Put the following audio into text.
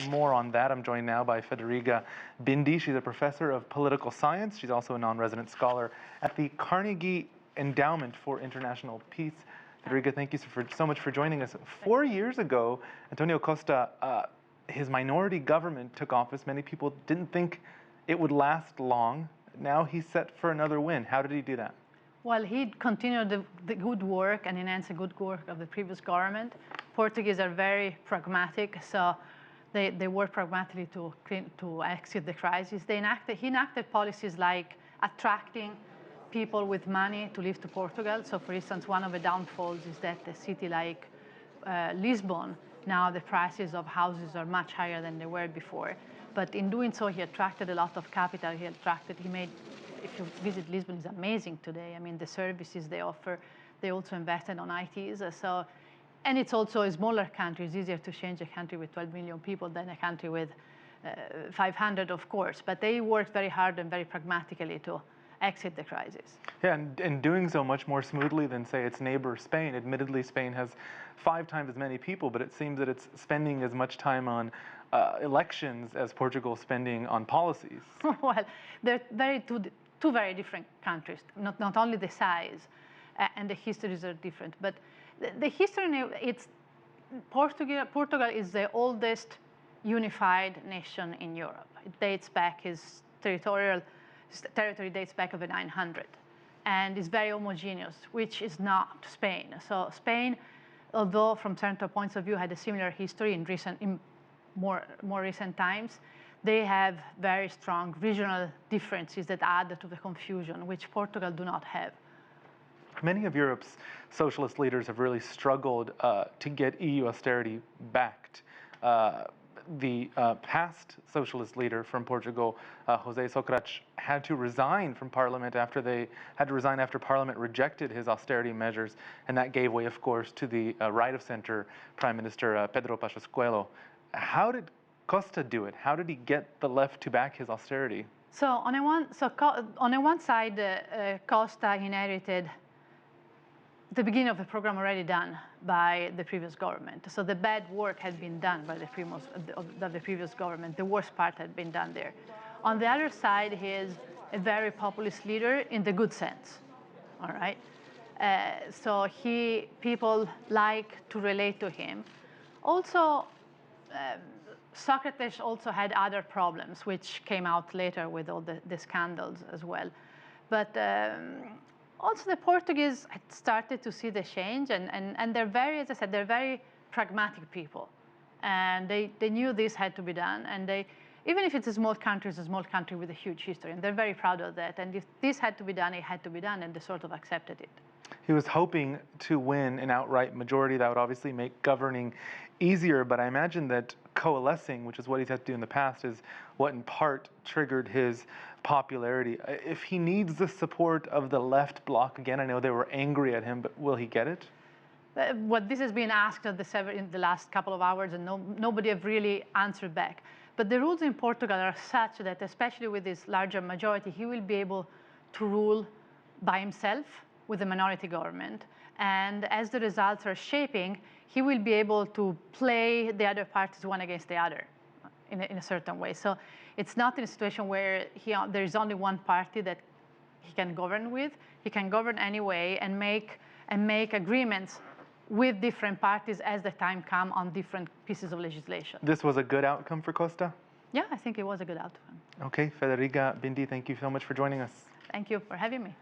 More on that. I'm joined now by Federiga Bindi. She's a professor of political science. She's also a non-resident scholar at the Carnegie Endowment for International Peace. Federiga, thank you so much for joining us. 4 years ago, Antonio Costa, his minority government took office. Many people didn't think it would last long. Now he's set for another win. How did he do that? Well, he continued the good work and enhanced the good work of the previous government. Portuguese are very pragmatic, so they work pragmatically to exit the crisis. He enacted policies like attracting people with money to live to Portugal. So, for instance, one of the downfalls is that a city like Lisbon, now the prices of houses are much higher than they were before. But in doing so, he attracted a lot of capital. If you visit Lisbon, it's amazing today. I mean, the services they offer, they also invested on ITs. And it's also a smaller country. It's easier to change a country with 12 million people than a country with 500, of course. But they worked very hard and very pragmatically to exit the crisis. Yeah, and doing so much more smoothly than, say, its neighbor Spain. Admittedly, Spain has 5 times as many people, but it seems that it's spending as much time on elections as Portugal's spending on policies. Well, they're two very different countries. Not only the size and the histories are different, but the history, Portugal is the oldest unified nation in Europe. It dates back, his territory dates back over 900, and is very homogeneous, which is not Spain. So Spain, although from certain points of view had a similar history in more recent times, they have very strong regional differences that add to the confusion, which Portugal do not have. Many of Europe's socialist leaders have really struggled to get EU austerity backed. The past socialist leader from Portugal, José Sócrates, had to resign from Parliament after Parliament rejected his austerity measures, and that gave way, of course, to the right-of-center Prime Minister Pedro Passos Coelho. How did Costa do it? How did he get the left to back his austerity? So on the one side, Costa inherited the beginning of the program already done by the previous government. So the bad work had been done by the previous government. The worst part had been done there. On the other side, he is a very populist leader in the good sense, all right? So people like to relate to him. Also, Socrates also had other problems, which came out later with all the scandals as well. But also the Portuguese had started to see the change, and they're very, as I said, they're very pragmatic people. And they knew this had to be done, and even if it's a small country, it's a small country with a huge history, and they're very proud of that. And if this had to be done, it had to be done, and they sort of accepted it. He was hoping to win an outright majority. That would obviously make governing easier, but I imagine that coalescing, which is what he's had to do in the past, is what in part triggered his popularity. If he needs the support of the left bloc again, I know they were angry at him, but will he get it? What this has been asked in the last couple of hours, and nobody have really answered back. But the rules in Portugal are such that, especially with this larger majority, he will be able to rule by himself with a minority government. And as the results are shaping, he will be able to play the other parties one against the other in a certain way. So it's not in a situation where there is only one party that he can govern with. He can govern anyway and make agreements with different parties as the time comes on different pieces of legislation. This was a good outcome for Costa? Yeah, I think it was a good outcome. Okay, Federiga Bindi, thank you so much for joining us. Thank you for having me.